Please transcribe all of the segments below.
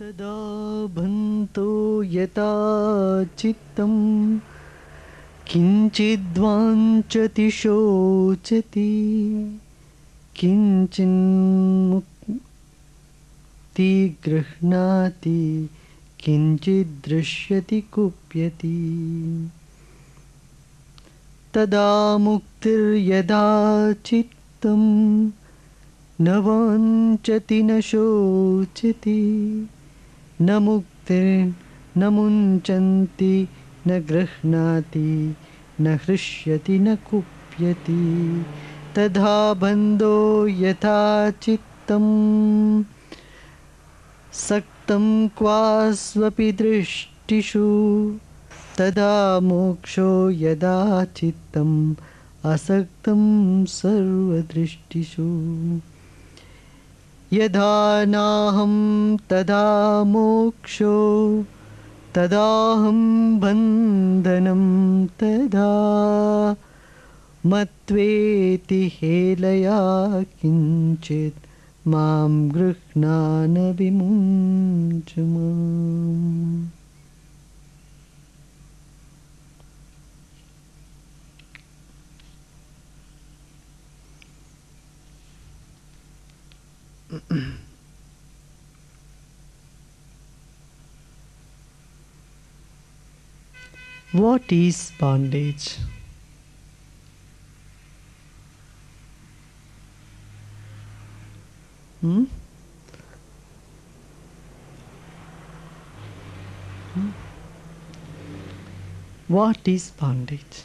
तदा भन्तो यथा चित्तं किञ्चिद्वाञ्छति शोचति किञ्चिन्मुक्ति गृह्णाति किञ्चिद्दृश्यति कुप्यति तदा मुक्तिर्यदा चित्तं न वाञ्छति न शोचति न मुक्तिर्न मुञ्चन्ति न गृह्णाति न हृष्यति न कुप्यति तथा बन्धो यथा चित्तं सक्तं क्वास्वपि दृष्टिषु तदा मोक्षो यदा चित्तम् असक्तं सर्वदृष्टिषु यदा नाहं तदा मोक्षो तदाहं बन्धनं तदा मत्वेति हेलया किञ्चित् मां गृह्णान विमुञ्च माम्. What is bondage? What is bondage?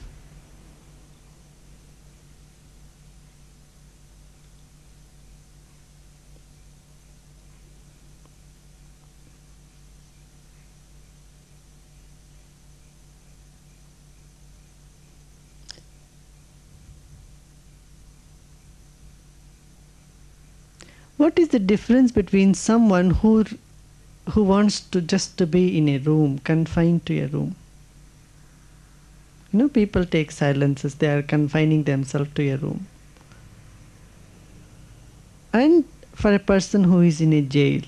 What is the difference between someone who wants to just to be in a room, confined to a room? You know, people take silences, they are confining themselves to a room. And for a person who is in a jail,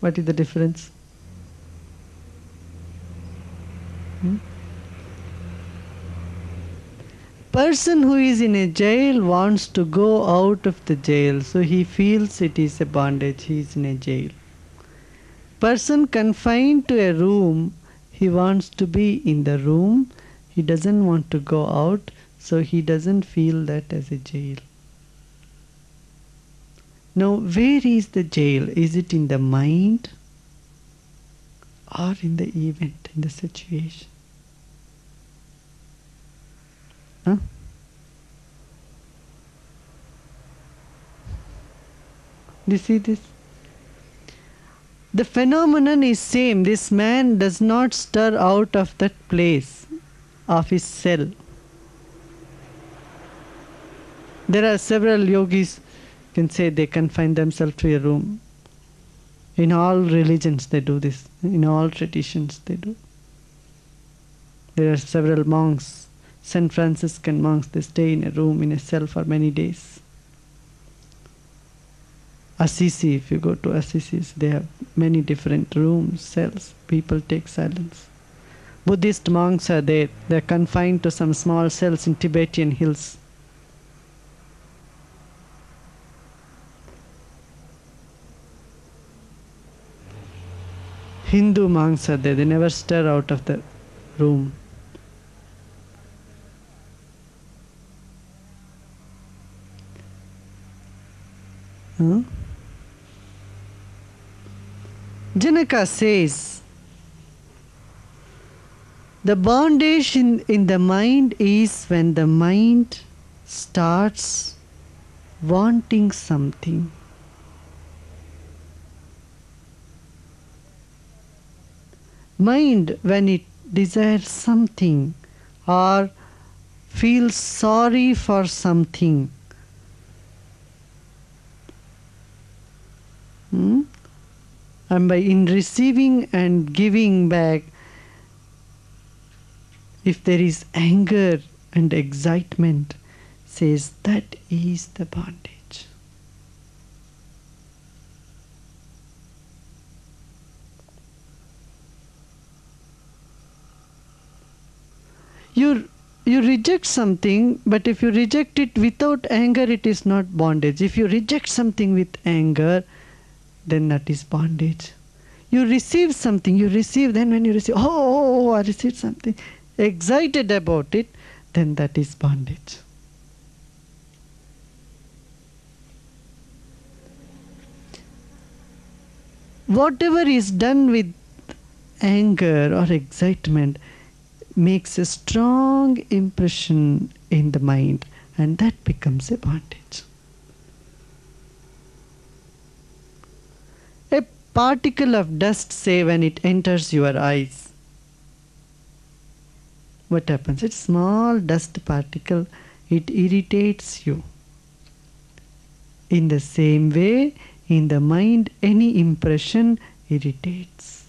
what is the difference? Person who is in a jail wants to go out of the jail, so he feels it is a bondage, he is in a jail. Person confined to a room, he wants to be in the room, he doesn't want to go out, so he doesn't feel that as a jail. Now, where is the jail? Is it in the mind or in the event, in the situation? Huh? Do you see this? The phenomenon is same. This man does not stir out of that place, of his cell. There are several yogis can say they confine themselves to a room. In all religions they do this. In all traditions they do. There are several monks, St. Franciscan monks, they stay in a room, in a cell for many days. Assisi, if you go to Assisi, they have many different rooms, cells. People take silence. Buddhist monks are there. They are confined to some small cells in Tibetan hills. Hindu monks are there. They never stir out of the room. Huh? Janaka says, the bondage in the mind is when the mind starts wanting something. Mind, when it desires something or feels sorry for something, and in receiving and giving back, if there is anger and excitement, says that is the bondage. You you reject something, but if you reject it without anger, it is not bondage. If you reject something with anger, then that is bondage. You receive something, you receive, then when you receive, I received something, excited about it, then that is bondage. Whatever is done with anger or excitement makes a strong impression in the mind, and that becomes a bondage. A particle of dust, say, when it enters your eyes, what happens? It's small dust particle, it irritates you. In the same way, in the mind, any impression irritates.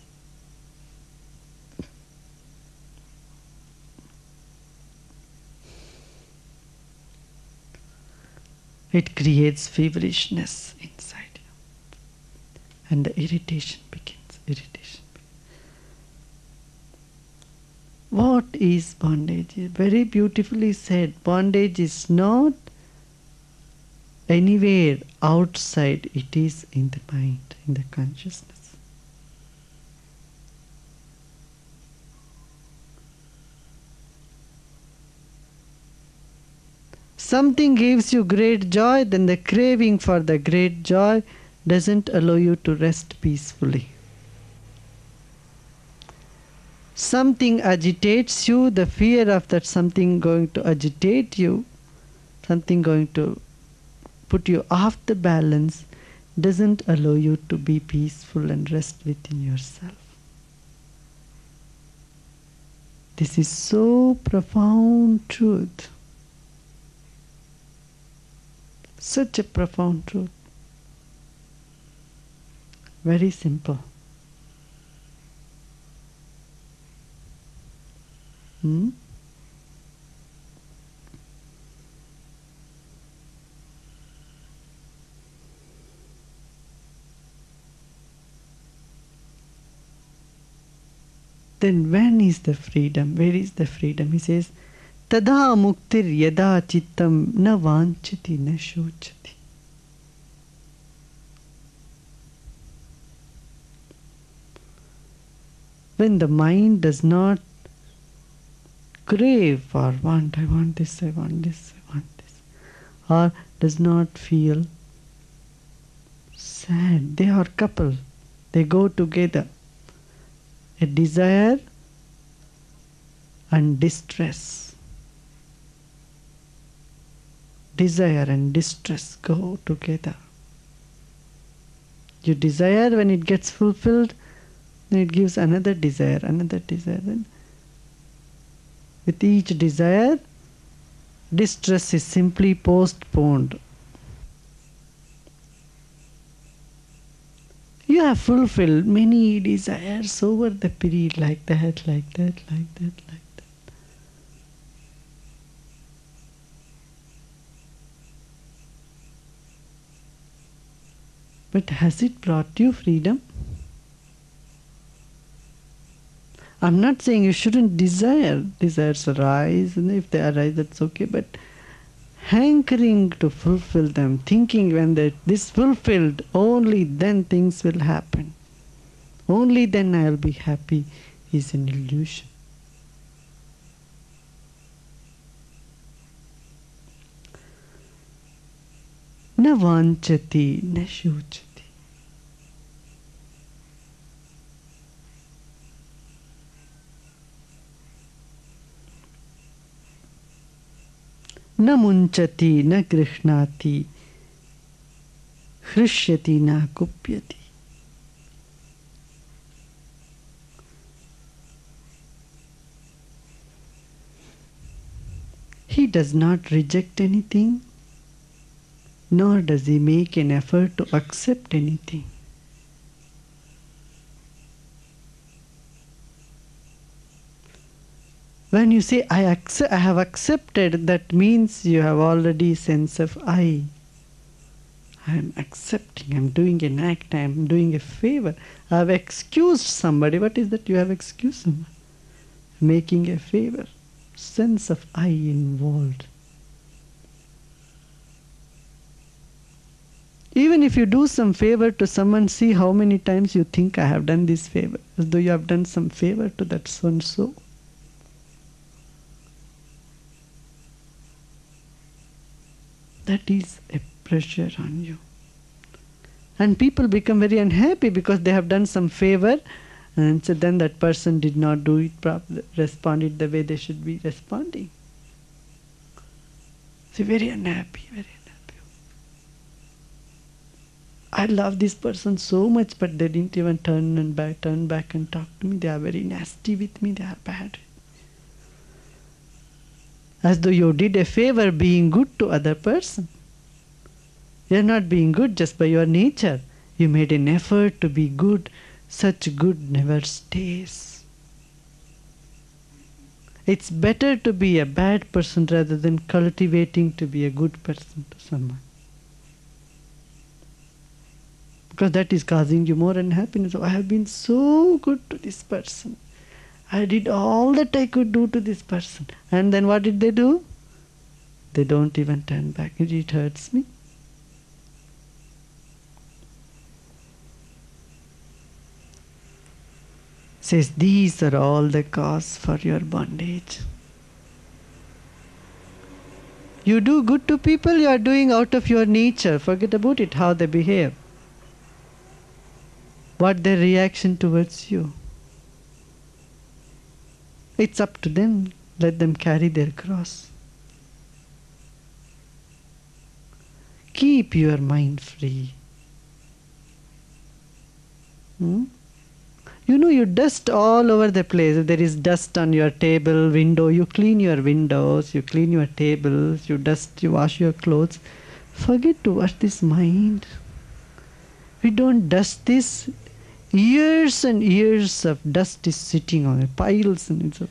It creates feverishness inside you. And the irritation begins. Irritation. What is bondage? Very beautifully said. Bondage is not anywhere outside, it is in the mind, in the consciousness. Something gives you great joy, then the craving for the great joy doesn't allow you to rest peacefully. Something agitates you, the fear of that something going to agitate you, something going to put you off the balance, doesn't allow you to be peaceful and rest within yourself. This is so profound truth. Such a profound truth. Very simple. Then when is the freedom? Where is the freedom? He says, Tada muktir yada chittam na vanchati na shochati. When the mind does not crave or want, I want this, I want this, I want this, or does not feel sad. They are couple. They go together. A desire and distress. Desire and distress go together. You desire, when it gets fulfilled, then it gives another desire, another desire. Then with each desire, distress is simply postponed. You have fulfilled many desires over the period, like that, like that, like that, like that. But has it brought you freedom? I'm not saying you shouldn't desire. Desires arise, and if they arise, that's okay. But hankering to fulfill them, thinking when this fulfilled, only then things will happen. Only then I'll be happy, is an illusion. Na vanchati, na shochati. Na munchati, na krishnati, hrishyati, na kupyati. He does not reject anything, nor does he make an effort to accept anything. When you say, I have accepted, that means you have already sense of I. I am accepting, I am doing an act, I am doing a favor. I have excused somebody. What is that? You have excused someone. Making a favor. sense of I involved. Even if you do some favor to someone, see how many times you think I have done this favor, as though you have done some favor to that so and so. That is a pressure on you. And people become very unhappy because they have done some favor, and so then that person did not do it properly, responded the way they should be responding. So very unhappy, very unhappy. I love this person so much, but they didn't even turn back and talk to me. They are very nasty with me. They are bad. As though you did a favor being good to other person. You are not being good just by your nature. You made an effort to be good. Such good never stays. It's better to be a bad person rather than cultivating to be a good person to someone. Because that is causing you more unhappiness. Oh, I have been so good to this person. I did all that I could do to this person. And then what did they do? They don't even turn back. It hurts me. Says these are all the cause for your bondage. You do good to people, you are doing out of your nature. Forget about it, how they behave. What their reaction towards you. It's up to them. Let them carry their cross. Keep your mind free. You know, you dust all over the place. If there is dust on your table, window, you clean your windows, you clean your tables, you dust, you wash your clothes. Forget to wash this mind. We don't dust this. Years and years of dust is sitting on it, piles and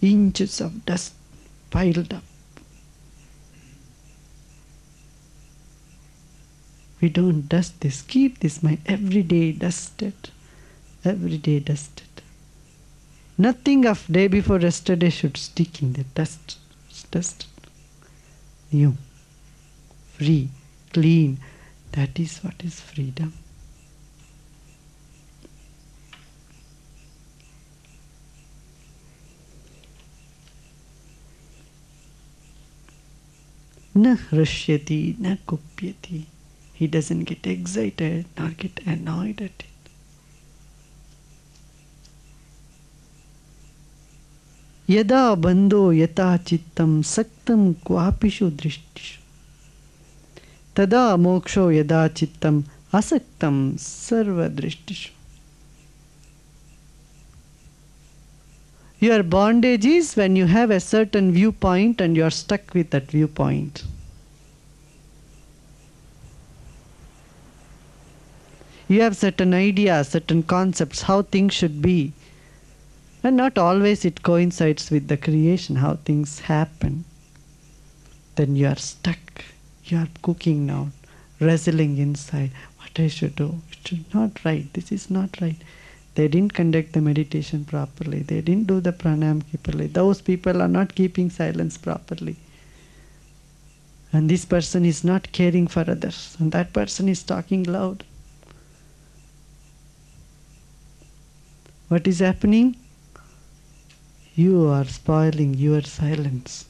inches of dust piled up. We don't dust this. Keep this mind every day dusted. Every day dusted. Nothing of day before yesterday should stick in the dust. It's dusted. New, free, clean. That is what is freedom. Na hrishyati, na kupyati. He doesn't get excited nor get annoyed at it. Yada bandho yata chittam saktam kvapishu drishtishu. Tada moksho yada chittam asaktam sarva drishtishu. Your bondage is when you have a certain viewpoint and you are stuck with that viewpoint. You have certain ideas, certain concepts, how things should be. And not always it coincides with the creation, how things happen. Then you are stuck. You are cooking now, wrestling inside. What I should do? It is not right. This is not right. They didn't conduct the meditation properly. They didn't do the pranayam properly. Those people are not keeping silence properly. And this person is not caring for others. And that person is talking loud. What is happening? You are spoiling your silence.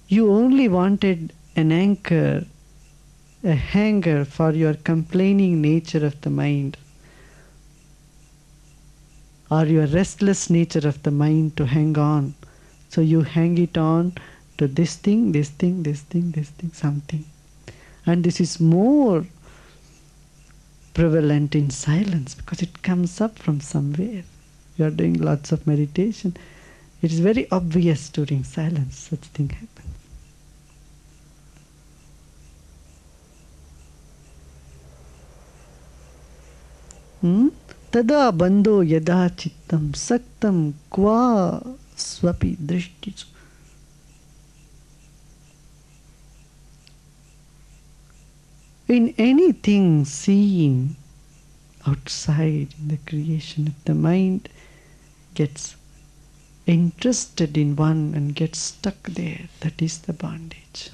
You only wanted an anchor, a hanger for your complaining nature of the mind, or your restless nature of the mind to hang on. So you hang it on to this thing, this thing, this thing, this thing, something. And this is more prevalent in silence because it comes up from somewhere. You are doing lots of meditation. It is very obvious during silence such thing happens. Tada bandho yada chittam saktam kva swapi drishtichu. In anything seen outside in the creation of the mind, gets interested in one and gets stuck there. That is the bondage.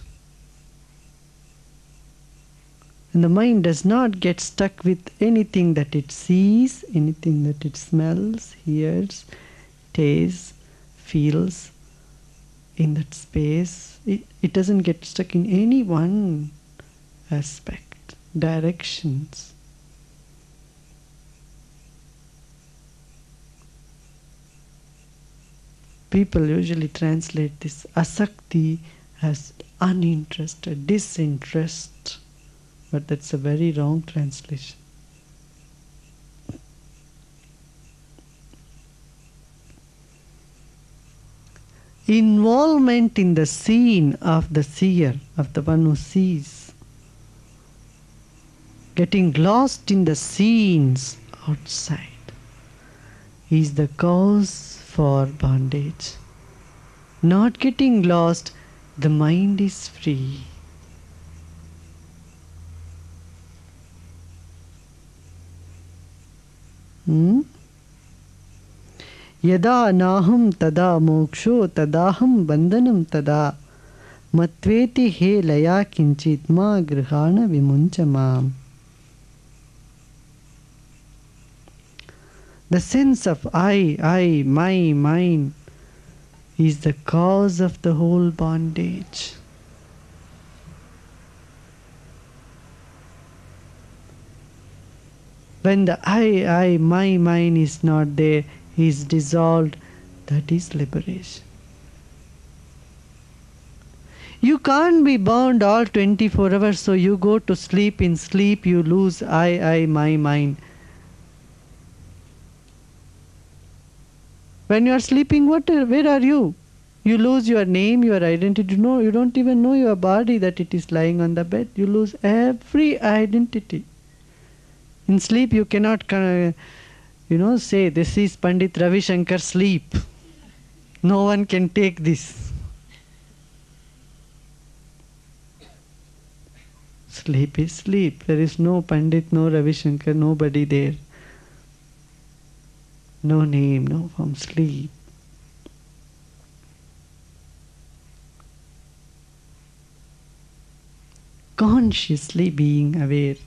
And the mind does not get stuck with anything that it sees, anything that it smells, hears, tastes, feels in that space. It doesn't get stuck in any one aspect, directions. People usually translate this asakti as uninterested, disinterest. But that's a very wrong translation. Involvement in the scene of the seer, of the one who sees. Getting lost in the scenes outside is the cause for bondage. Not getting lost, the mind is free. Yada naham tada moksho tadaham bandhanam tada matveti he laya kinchit ma grihana vimunchamam. The sense of I, my, mine is the cause of the whole bondage. When the I, my, mine is not there, is dissolved, that is liberation. You can't be bound all 24 hours, so you go to sleep. In sleep you lose I, my, mine. When you are sleeping, where are you? You lose your name, your identity. No, you don't even know your body, that it is lying on the bed. You lose every identity. In sleep you cannot say, this is Pandit Ravi Shankar sleep. No one can take this. Sleep is sleep. There is no Pandit, no Ravi Shankar, nobody there. No name, no form, sleep. Consciously being aware.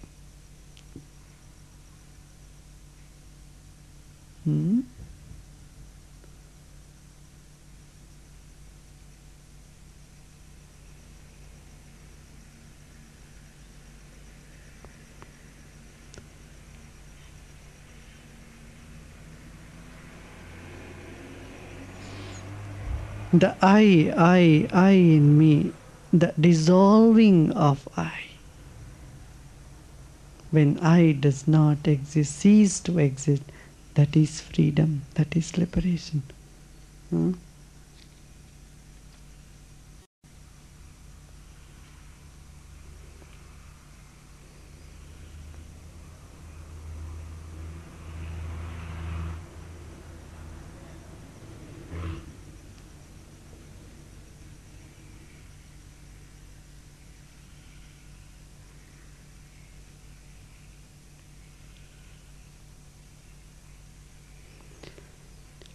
The I in me, the dissolving of I. When I does not exist, cease to exist, that is freedom, that is liberation.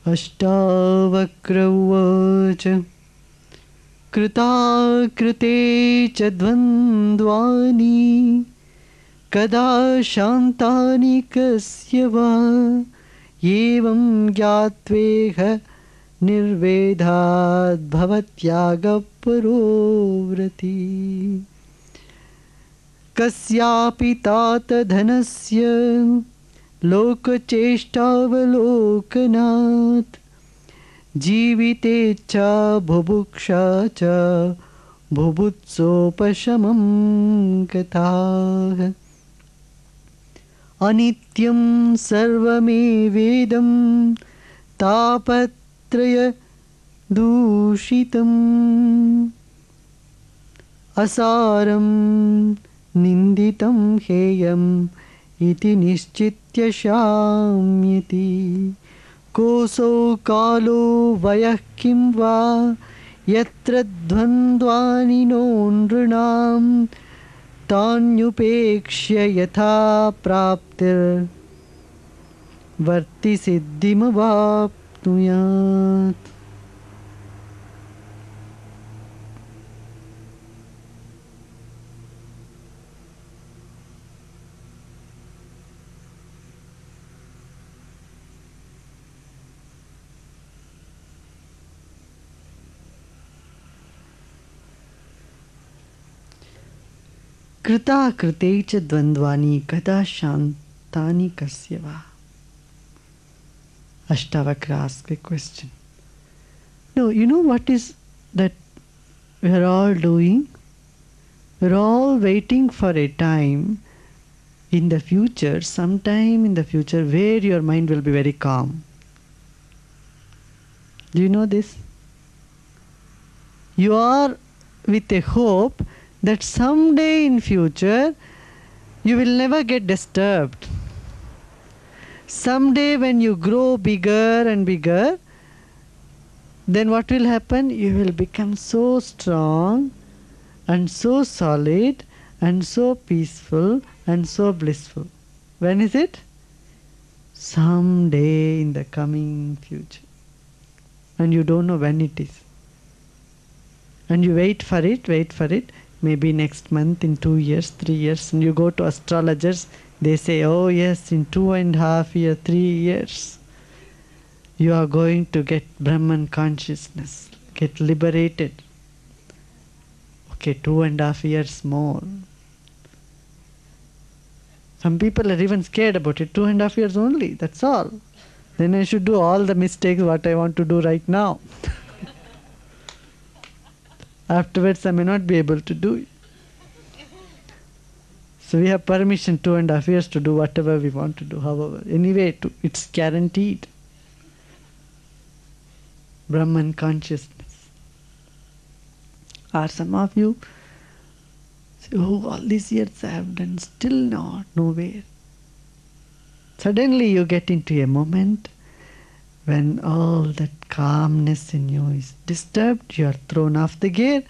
अष्टावक्रौवाच कृताकृते च द्वन्द्वानि कदा शान्तानि कस्य वा एवं ज्ञात्वेह निर्वेदाद् भवत्यागपरो व्रति कस्यापि तात धनस्य लोकचेष्टावलोकनात् जीवितेच्छा बुभुक्षा च बुभुत्सोपशमं गताः अनित्यं सर्वमेवेदं तापत्रय दूषितम् असारं निन्दितं हेयम् इति निश्चित्य शाम्यति कोऽसौ कालो वयः किं वा यत्र द्वन्द्वानि नो नृणां तान्युपेक्ष्य यथा प्राप्तिर्वर्ति सिद्धिमवाप्नुते Apnuyat. Krita krite cha dvandvani kada shantani kasyava. Ashtavakra asks a question. No, you know what is that we are all doing? We are all waiting for a time in the future, sometime in the future, where your mind will be very calm. Do you know this? You are with a hope that someday in future you will never get disturbed. Someday when you grow bigger and bigger, then what will happen? You will become so strong and so solid and so peaceful and so blissful. When is it? Someday in the coming future. And you don't know when it is. And you wait for it, maybe next month, in 2 years, 3 years, and you go to astrologers, they say, oh yes, in 2.5 years, 3 years, you are going to get Brahman consciousness, get liberated. Okay, 2.5 years more. Some people are even scared about it, 2.5 years only, that's all. Then I should do all the mistakes what I want to do right now. Afterwards I may not be able to do it. So we have permission 2.5 years to do whatever we want to do, however. Anyway, it's guaranteed. Brahman consciousness. Or some of you say, oh, all these years I have done, still not, nowhere. Suddenly you get into a moment when all that calmness in you is disturbed, you are thrown off the gear,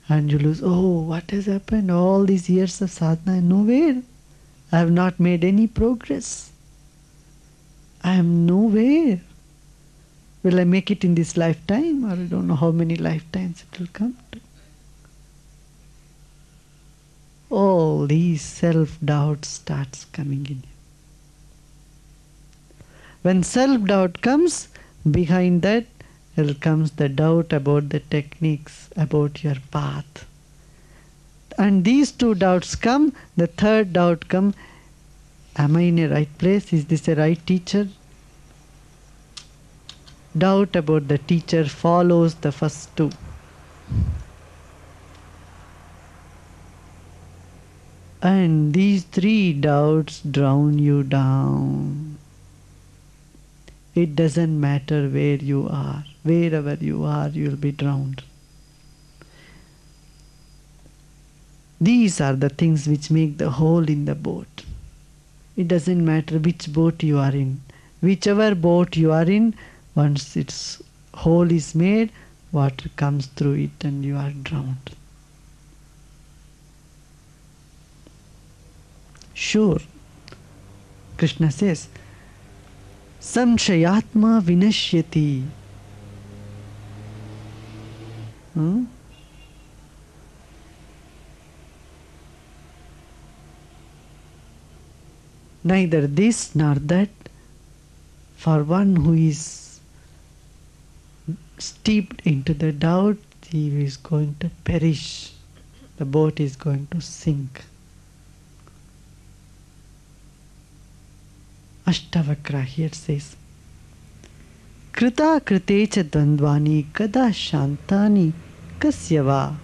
and you lose, oh, what has happened? All these years of sadhana, nowhere. I have not made any progress. I am nowhere. Will I make it in this lifetime? Or I don't know how many lifetimes it will come to. All these self-doubt starts coming in. When self-doubt comes, behind that comes the doubt about the techniques, about your path. And these two doubts come, the third doubt comes, am I in a right place? Is this a right teacher? Doubt about the teacher follows the first two. And these three doubts drown you down. It doesn't matter where you are. Wherever you are, you will be drowned. These are the things which make the hole in the boat. It doesn't matter which boat you are in. Whichever boat you are in, once its hole is made, water comes through it and you are drowned. Sure. Krishna says, Samshayatma vinashyati. Neither this nor that, for one who is steeped into the doubt, he is going to perish. The boat is going to sink. Ashtavakra here says, Krita krite cha dvandvani kada shantani kasyava.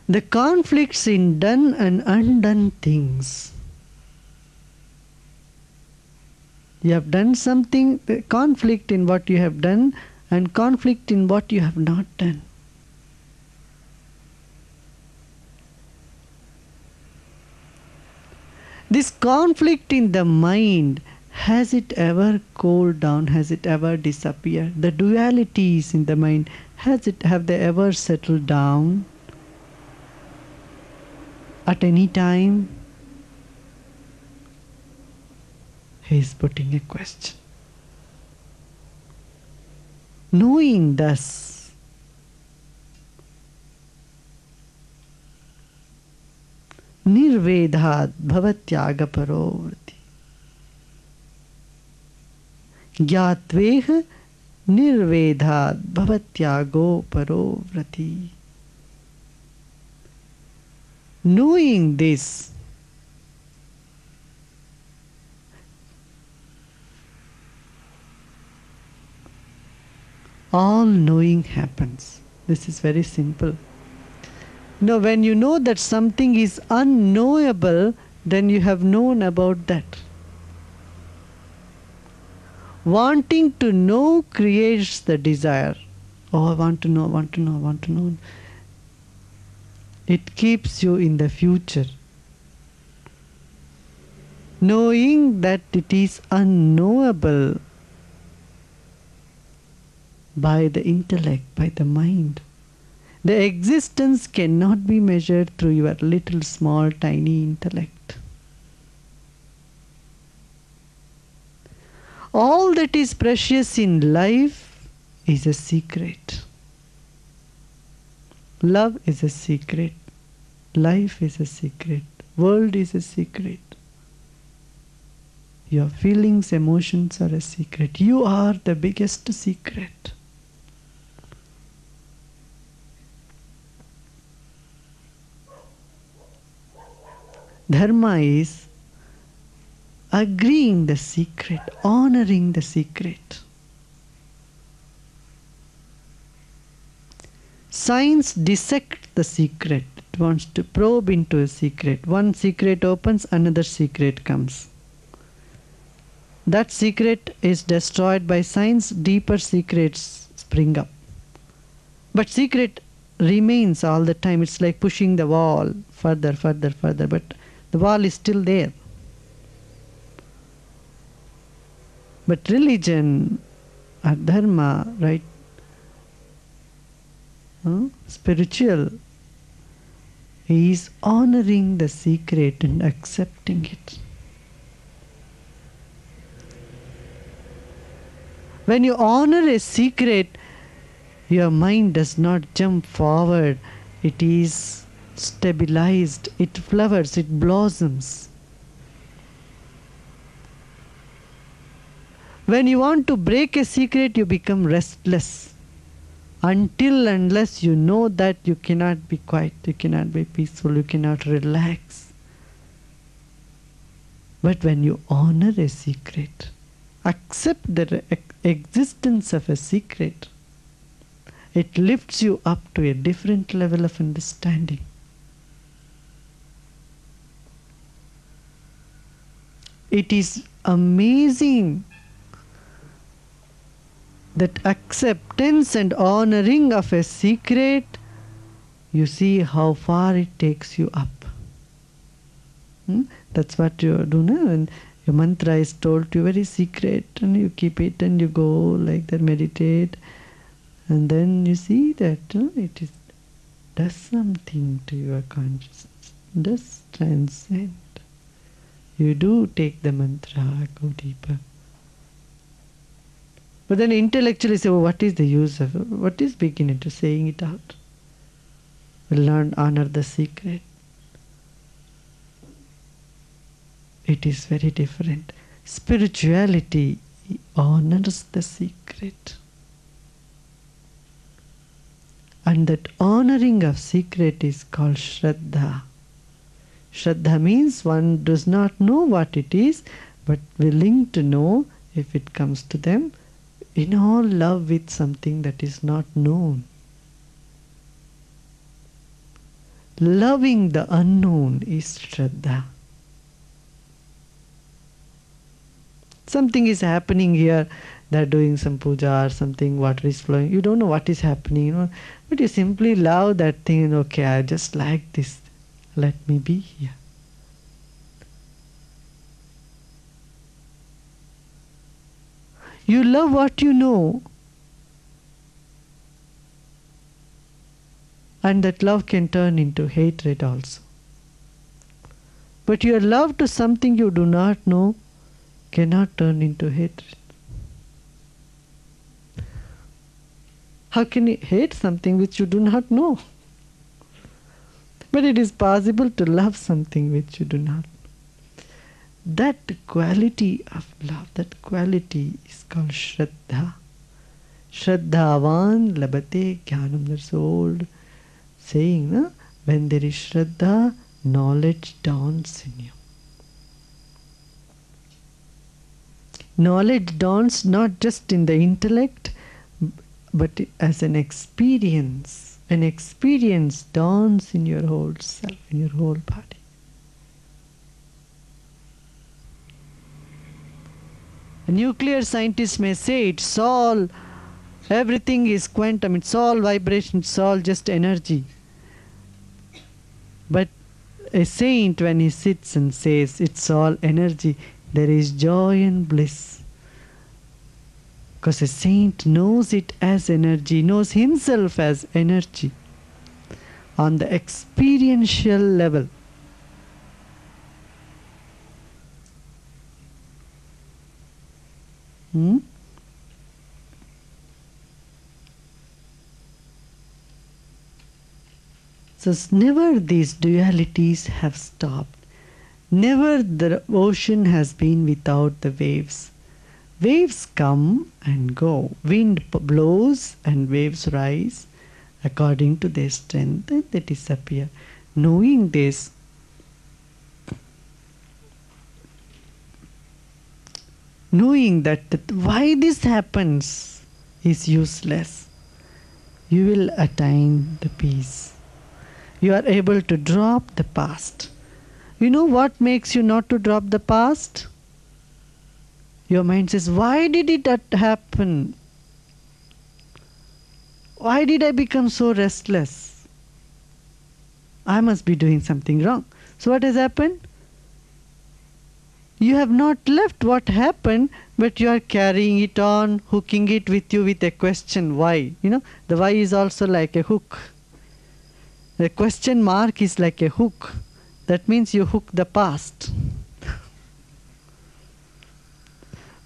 The conflicts in done and undone things. You have done something, the conflict in what you have done and conflict in what you have not done. This conflict in the mind, has it ever cooled down? Has it ever disappeared? The dualities in the mind, have they ever settled down? At any time, he is putting a question. Knowing thus, nirvedhat bhavatyaga parovrati. Gyatveha nirvedhat bhavatyago parovrati. Knowing this, all knowing happens. This is very simple. Now, when you know that something is unknowable, then you have known about that. Wanting to know creates the desire. Oh, I want to know, want to know, want to know. It keeps you in the future. Knowing that it is unknowable by the intellect, by the mind. The existence cannot be measured through your little small tiny intellect. All that is precious in life is a secret. Love is a secret. Life is a secret. World is a secret. Your feelings, emotions are a secret. You are the biggest secret. Dharma is agreeing the secret, honoring the secret. Science dissects the secret. It wants to probe into a secret. One secret opens, another secret comes. That secret is destroyed by science, deeper secrets spring up. But secret remains all the time. It's like pushing the wall further, further, further, but the wall is still there. But religion or dharma, right? Spiritual is honoring the secret and accepting it. When you honor a secret, your mind does not jump forward. It is stabilized. It flowers. It blossoms. When you want to break a secret, you become restless. Until unless you know that you cannot be quiet, you cannot be peaceful, you cannot relax. But when you honor a secret, accept the existence of a secret, it lifts you up to a different level of understanding. It is amazing that acceptance and honoring of a secret, you see how far it takes you up. That's what you do now. And your mantra is told to you very secret, and you keep it and you go like that, meditate, and then you see that it does something to your consciousness, does transcend. You do take the mantra, go deeper. But then intellectually say, oh, what is the use of it? What is beginning to saying it out? Will not honor the secret. It is very different. Spirituality honors the secret. And that honoring of secret is called Shraddha. Shraddha means one does not know what it is, but willing to know if it comes to them, in all love with something that is not known. Loving the unknown is Shraddha. Something is happening here, they're doing some puja or something, water is flowing, you don't know what is happening, but you simply love that thing, okay, I just like this, let me be here. You love what you know, and that love can turn into hatred also. But your love to something you do not know cannot turn into hatred. How can you hate something which you do not know? But it is possible to love something which you do not know. That quality of love, that quality is called Shraddha. Shraddhavan labate jnanam. That's the old saying, no? When there is Shraddha, knowledge dawns in you. Knowledge dawns not just in the intellect, but as an experience. An experience dawns in your whole self, in your whole body. A nuclear scientist may say it's all, everything is quantum, it's all vibration, it's all just energy. But a saint, when he sits and says it's all energy, there is joy and bliss. Because a saint knows it as energy, knows himself as energy on the experiential level. So never these dualities have stopped. Never the ocean has been without the waves. Waves come and go. Wind blows and waves rise according to their strength, and they disappear. Knowing this, knowing that why this happens is useless, you will attain the peace. You are able to drop the past. You know what makes you not to drop the past? Your mind says, why did it happen? Why did I become so restless? I must be doing something wrong. So what has happened? You have not left what happened, but you are carrying it on, hooking it with you with a question, why? You know, the why is also like a hook. The question mark is like a hook. That means you hook the past.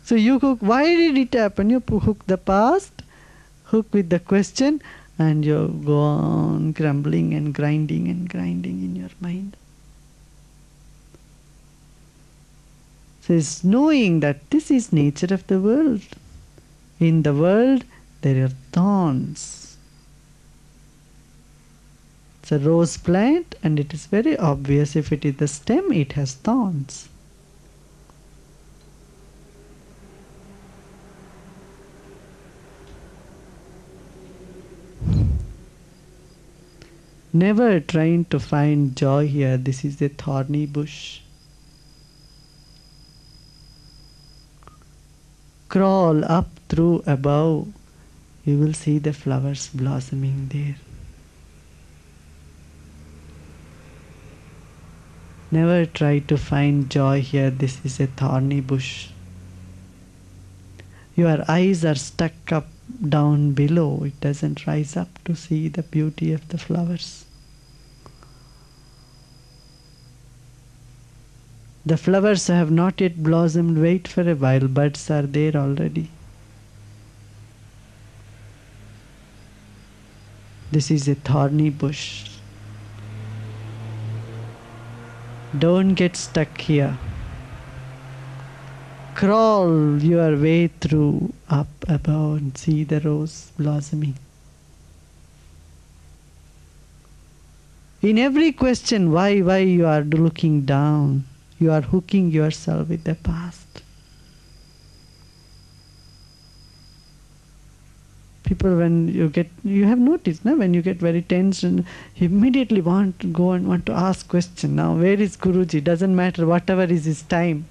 So you hook, why did it happen? You hook the past, hook with the question, and you go on grumbling and grinding in your mind. So it's knowing that this is nature of the world. In the world, there are thorns. It's a rose plant, and it is very obvious if it is the stem, it has thorns. Never trying to find joy here. This is a thorny bush. Crawl up through above. You will see the flowers blossoming there. Never try to find joy here. This is a thorny bush. Your eyes are stuck up down below. It doesn't rise up to see the beauty of the flowers. The flowers have not yet blossomed. Wait for a while. Buds are there already. This is a thorny bush. Don't get stuck here. Crawl your way through up above and see the rose blossoming. In every question, why you are looking down, you are hooking yourself with the past. People, when you have noticed, no? When you get very tense and you immediately want to go and want to ask question. Now, where is Guruji? Doesn't matter, whatever is his time.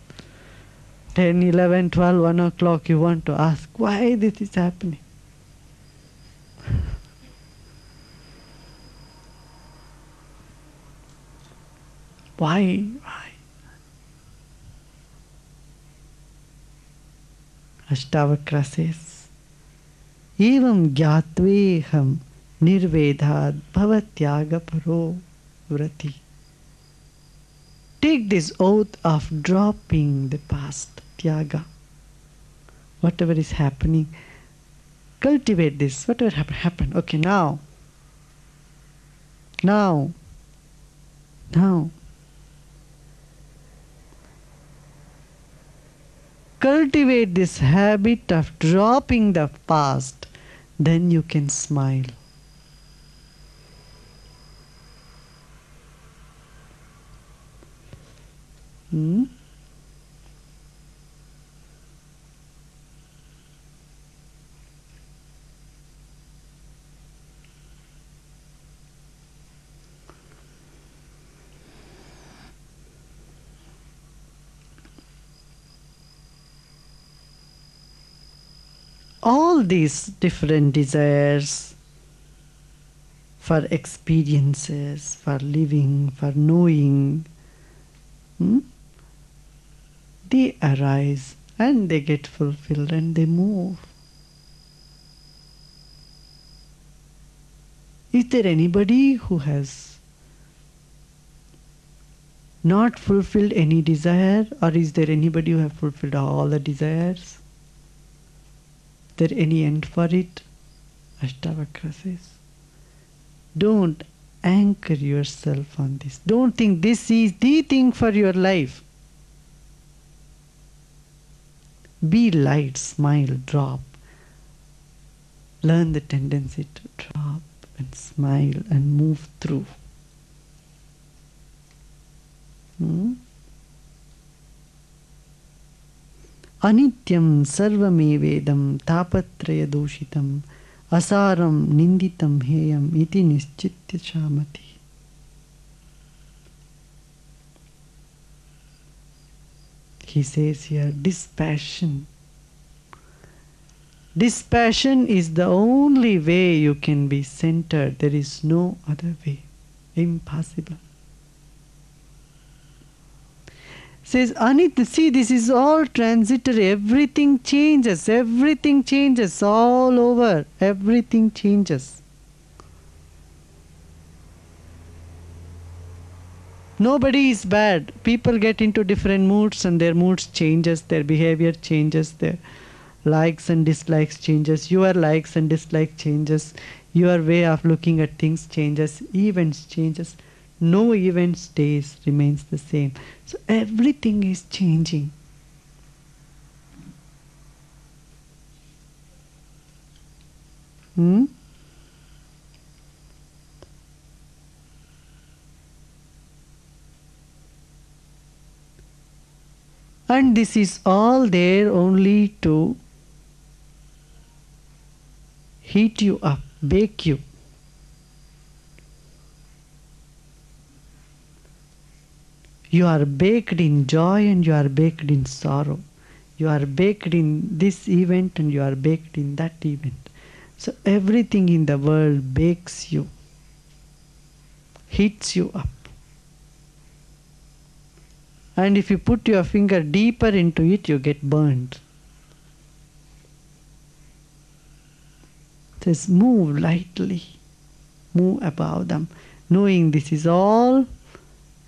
10, 11, 12, 1 o'clock, you want to ask, why this is happening? Why? Ashtavakra says, Evam gyātveham nirvedhād bhavatyaga paro vrati. take this oath of dropping the past, Tyaga. Whatever is happening, cultivate this. Whatever happened. Okay, now. Cultivate this habit of dropping the past. Then you can smile. All these different desires for experiences, for living, for knowing, they arise and they get fulfilled and they move. Is there anybody who has not fulfilled any desire, or is there anybody who has fulfilled all the desires? Is there any end for it? Ashtavakra says, don't anchor yourself on this. Don't think this is the thing for your life. Be light, smile, drop. Learn the tendency to drop and smile and move through. Anityam sarvamevedam tapatraya doshitam asaram ninditam heyam iti nischitya shamati. He says here, dispassion. Dispassion is the only way you can be centered. There is no other way. Impossible. Says, Anit, see, this is all transitory. Everything changes. Everything changes all over. Everything changes. Nobody is bad. People get into different moods and their moods changes. Their behavior changes. Their likes and dislikes changes. Your likes and dislikes changes. Your way of looking at things changes. Events changes. No event stays, remains the same. So everything is changing. And this is all there only to heat you up, bake you. You are baked in joy and you are baked in sorrow. You are baked in this event and you are baked in that event. So everything in the world bakes you, heats you up. And if you put your finger deeper into it, you get burned. It says, move lightly, move above them, knowing this is all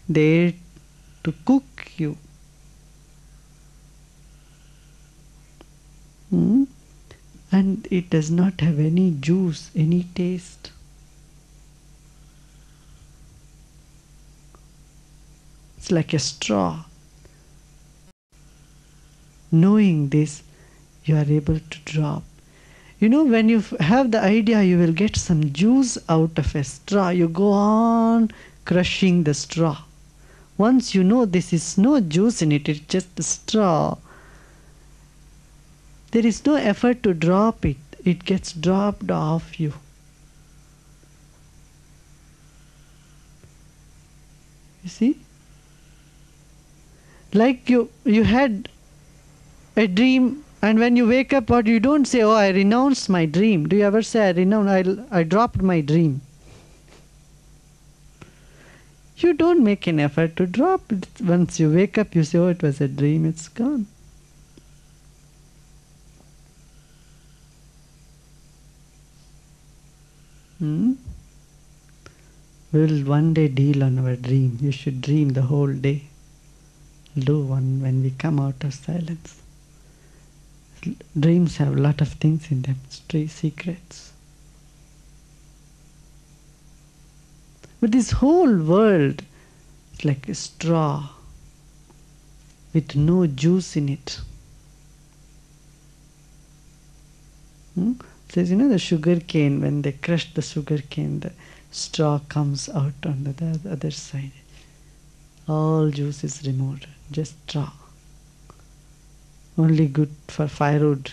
there to cook you. And it does not have any juice, any taste. It's like a straw. Knowing this, you are able to drop. You know, when you have the idea you will get some juice out of a straw, you go on crushing the straw. Once you know this is no juice in it, it's just a straw, there is no effort to drop it. It gets dropped off you. You see? Like you had a dream, and when you wake up, what you don't say, oh, I renounced my dream. Do you ever say, I dropped my dream? You don't make an effort to drop it. Once you wake up, you say, oh, it was a dream, it's gone. We will one day deal on our dream. You should dream the whole day. do when we come out of silence. Dreams have a lot of things in them, stray secrets. But this whole world is like a straw with no juice in it. Says, the sugar cane, when they crush the sugar cane, the straw comes out on the other side. All juice is removed, just straw. Only good for firewood.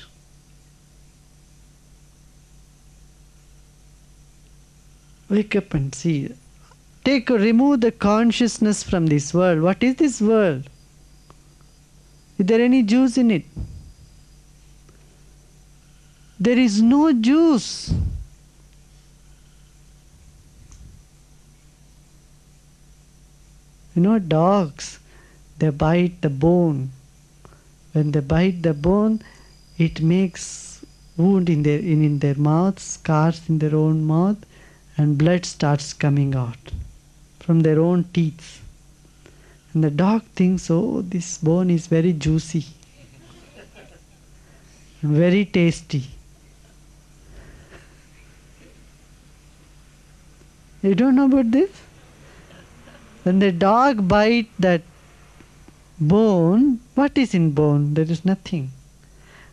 Wake up and see. Remove the consciousness from this world. What is this world? Is there any juice in it? There is no juice. Dogs, they bite the bone. When they bite the bone, it makes wound in their mouth, scars in their own mouth, and blood starts coming out from their own teeth. And the dog thinks, oh, this bone is very juicy, very tasty. You don't know about this? When the dog bites that bone, what is in bone? There is nothing.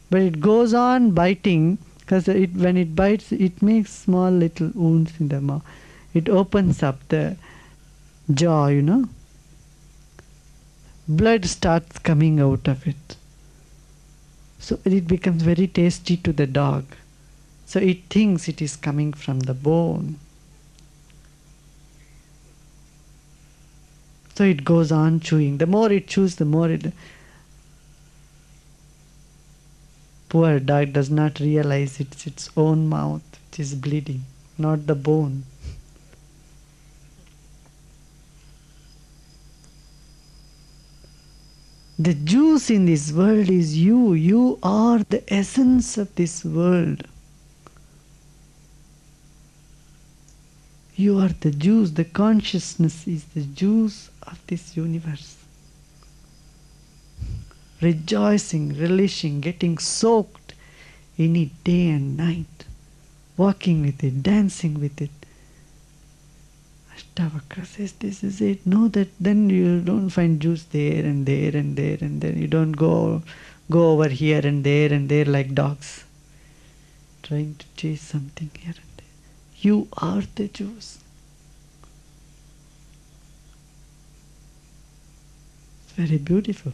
But it goes on biting, because when it bites, it makes small little wounds in the mouth. It opens up the jaw, Blood starts coming out of it. So it becomes very tasty to the dog. So it thinks it is coming from the bone. So it goes on chewing. The more it chews, the more it... Poor dog does not realize it's its own mouth which is bleeding, not the bone. The juice in this world is you. You are the essence of this world. You are the juice. The consciousness is the juice of this universe. Rejoicing, relishing, getting soaked in it day and night. Walking with it, dancing with it. Ashtavakra says this is it. Know that then you don't find juice there and there and there and there. You don't go over here and there like dogs, trying to chase something here and there. You are the juice. It's very beautiful.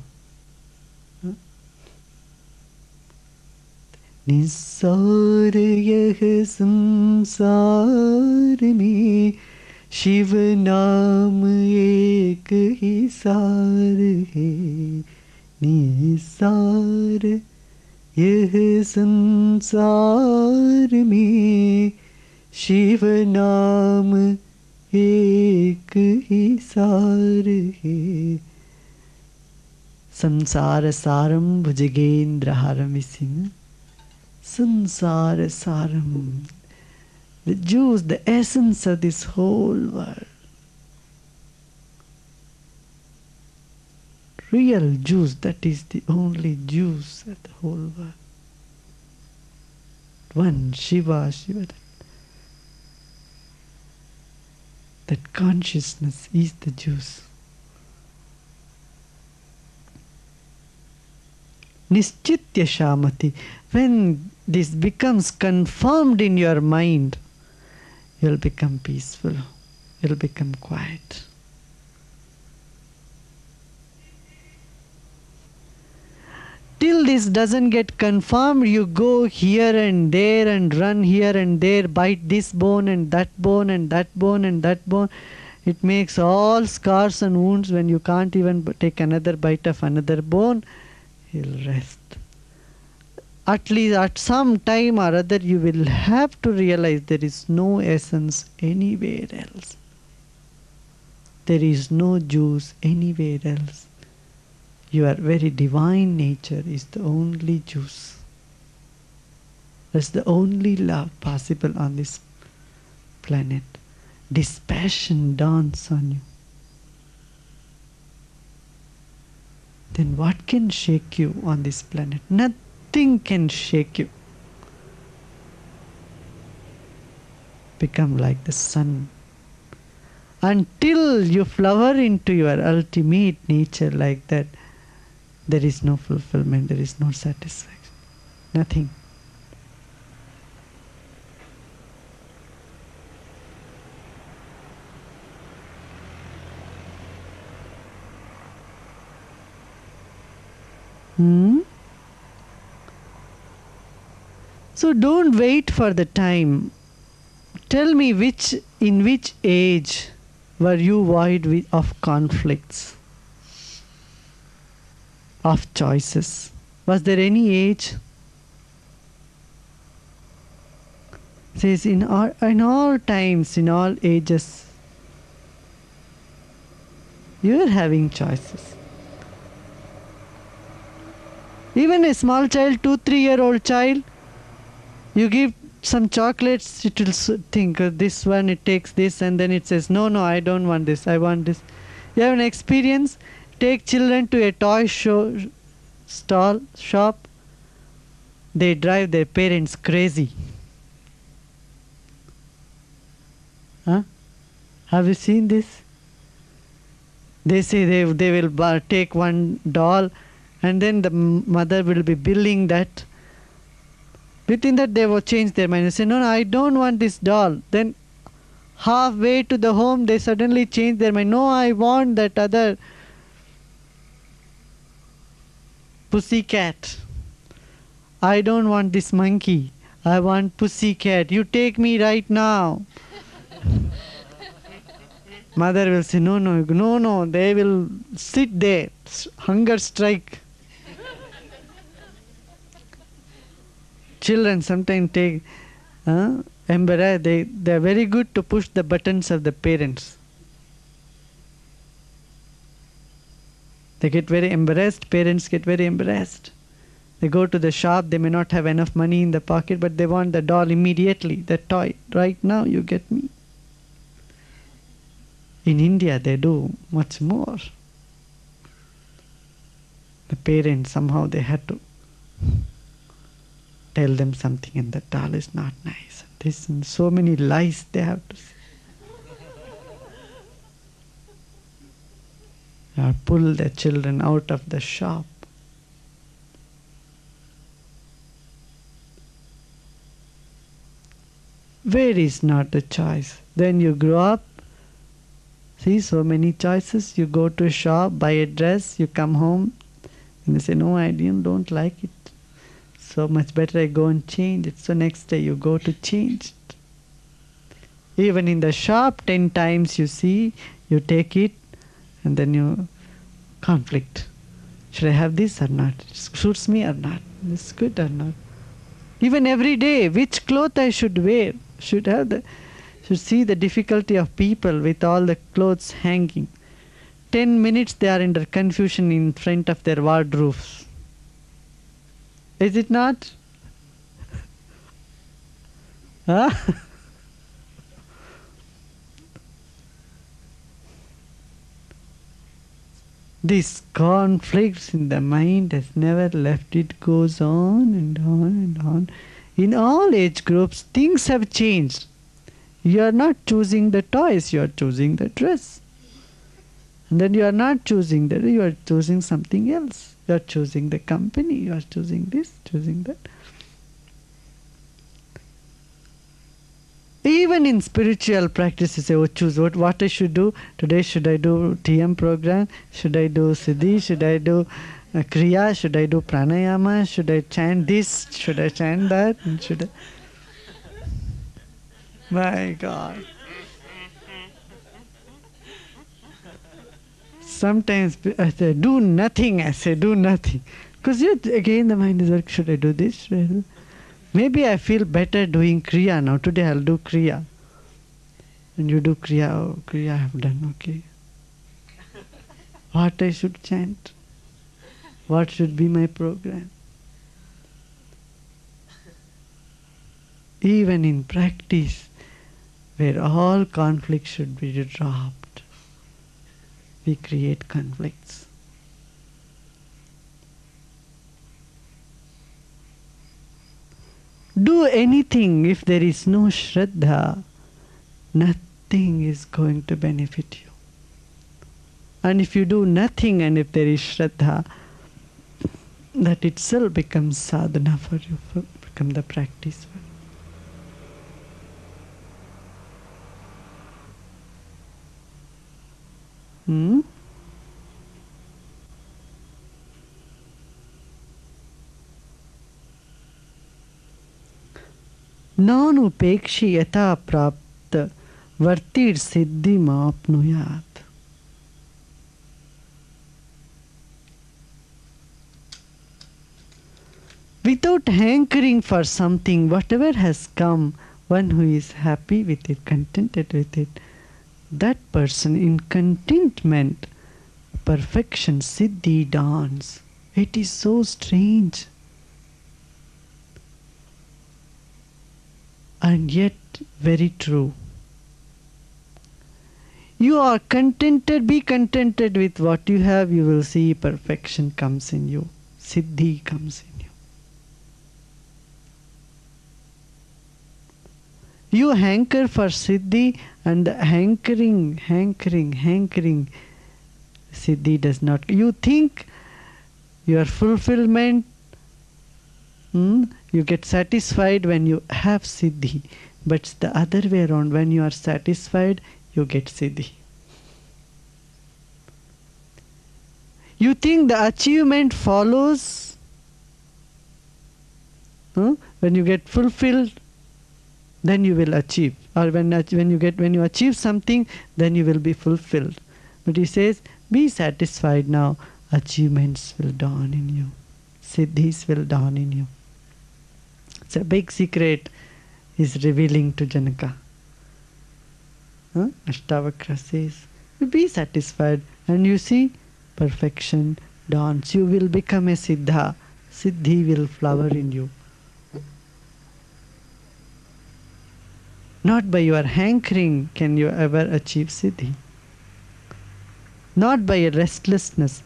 निस्सार यह संसार में शिव नाम एक ही सार है निस्सार यह संसार में शिव नाम एक ही सार है संसार सारम भुजगेंद्रहारम इसिन Sansara Saram, the juice, the essence of this whole world. Real juice, that is the only juice of the whole world. One Shiva, Shiva. That consciousness is the juice. Nischitya Shamati. When this becomes confirmed in your mind, you'll become peaceful. You'll become quiet. Till this doesn't get confirmed, you go here and there and run here and there, bite this bone and that bone and that bone and that bone. It makes all scars and wounds. When you can't even take another bite of another bone, you'll rest. At least at some time or other you will have to realize there is no essence anywhere else. There is no juice anywhere else. Your very divine nature is the only juice. That's the only love possible on this planet. Dispassion dawns on you. then what can shake you on this planet? Nothing can shake you. Become like the sun. Until you flower into your ultimate nature like that, there is no fulfillment, there is no satisfaction. Nothing. So don't wait for the time. Tell me in which age were you void of conflicts, of choices? Was there any age? It says in all times, in all ages, you are having choices. Even a small child, 2-3-year-old child, you give some chocolates, it will think this one, it takes this, and then it says, no, I don't want this, I want this. You have an experience? Take children to a toy shop. They drive their parents crazy. Huh? Have you seen this? They say they will take one doll, and then the mother will be billing that. Within that they will change their mind and say, no, I don't want this doll. Then halfway to the home they suddenly change their mind. No, I want that other pussycat. I don't want this monkey. I want pussycat. You take me right now. Mother will say, no. They will sit there, hunger strike. Children sometimes take embarrass. They are very good to push the buttons of the parents. They get very embarrassed. Parents get very embarrassed. They go to the shop. They may not have enough money in the pocket, but they want the doll immediately, the toy. Right now, you get me. In India, they do much more. The parents, somehow they had to tell them something, and the doll is not nice. This and so many lies they have to say. Or pull the children out of the shop. Where is not the choice? Then you grow up, see so many choices. You go to a shop, buy a dress, you come home, and you say, no, I don't like it. So much better I go and change it. So next day you go to change it. Even in the shop, 10 times you see, you take it, and then you conflict. Should I have this or not? It suits me or not? This good or not? Even every day, which cloth I should wear? Should see the difficulty of people with all the clothes hanging. 10 minutes they are under confusion in front of their wardrobes. Is it not? Huh? This conflicts in the mind has never left. It goes on and on and on. In all age groups, things have changed. You are not choosing the toys, you are choosing the dress. And then you are not choosing that, you are choosing something else. You are choosing the company, you are choosing this, choosing that. Even in spiritual practices, I would choose what I should do. Today, should I do TM program? Should I do Siddhi? Should I do Kriya? Should I do Pranayama? Should I chant this? Should I chant that? And should I... My God. Sometimes I say, do nothing. I say, do nothing. Because again the mind is like, should I do this? Should I do? Maybe I feel better doing Kriya now. Today I'll do Kriya. And you do Kriya. Oh, Kriya I have done. Okay. What I should chant? What should be my program? Even in practice, where all conflict should be dropped, we create conflicts. Do anything. If there is no Shraddha, nothing is going to benefit you. And if you do nothing and if there is Shraddha, that itself becomes sadhana for you, become the practice for you. नानुपेक्षि यथा प्राप्त वर्तिर सिद्धिमाप्नुयात्. Without hankering for something, whatever has come, one who is happy with it, contented with it, that person in contentment, perfection, siddhi dawns. It is so strange. And yet very true. You are contented, be contented with what you have, you will see perfection comes in you. Siddhi comes in you. You hanker for siddhi, and the hankering, siddhi does not. You think your fulfillment, you get satisfied when you have siddhi, but it's the other way around. When you are satisfied, you get siddhi. You think the achievement follows. When you get fulfilled, then you will achieve. Or when you achieve something, then you will be fulfilled. But he says, be satisfied now. Achievements will dawn in you. Siddhis will dawn in you. It's a big secret is revealing to Janaka. Ashtavakra says, be satisfied, and you see perfection dawns. You will become a siddha. Siddhi will flower in you. Not by your hankering can you ever achieve siddhi. Not by a restlessness.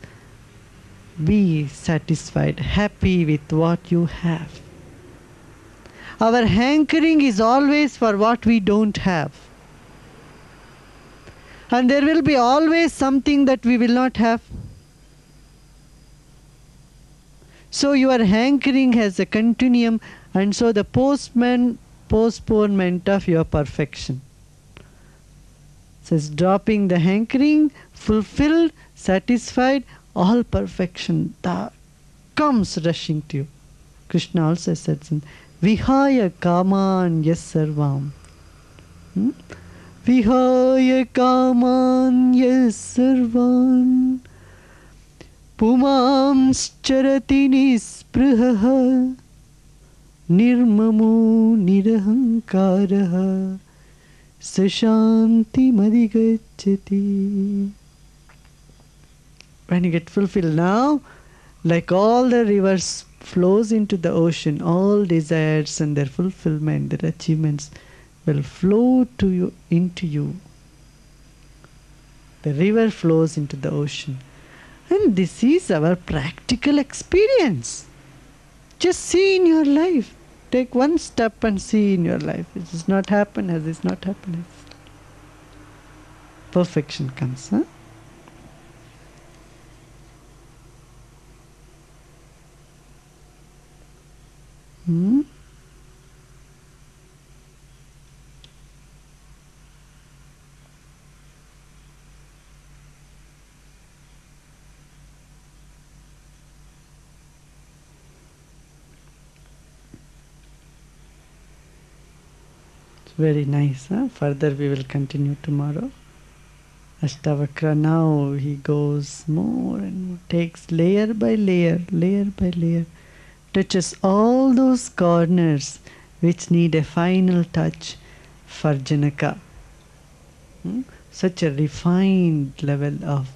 Be satisfied, happy with what you have. Our hankering is always for what we don't have. And there will be always something that we will not have. So your hankering has a continuum, and so the postponement of your perfection. Says dropping the hankering, fulfilled, satisfied, all perfection that comes rushing to you. Krishna also says in Vihaya kaman yes sarvam. Vihaya kaman yes sarvan. Pumams charati nisprihaha. Nirmamo nirahankaraha. Sashanti madhigacchati. When you get fulfilled now, like all the rivers flows into the ocean, all desires and their fulfillment, their achievements will flow to you, into you. The river flows into the ocean. And this is our practical experience. Just see in your life. Take one step and see in your life. It does not happen as it's not happening. Perfection comes, huh? Very nice. Huh? Further we will continue tomorrow. Ashtavakra now he goes more and takes layer by layer, touches all those corners which need a final touch for Janaka. Such a refined level of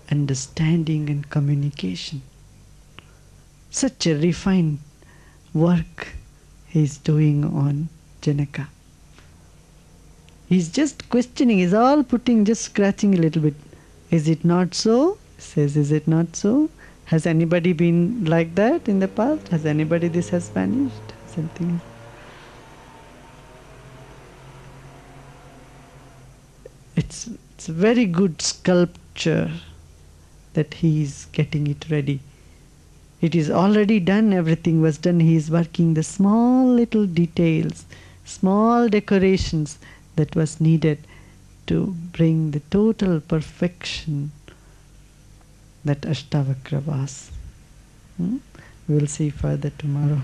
understanding and communication. Such a refined work he is doing on Janaka. He's just questioning, he's all putting, just scratching a little bit. Is it not so? He says, is it not so? Has anybody been like that in the past? Has anybody this has vanished? Something. It's a very good sculpture that he is getting it ready. It is already done, everything was done. He is working the small little details, small decorations that was needed to bring the total perfection that Ashtavakra was. We will see further tomorrow.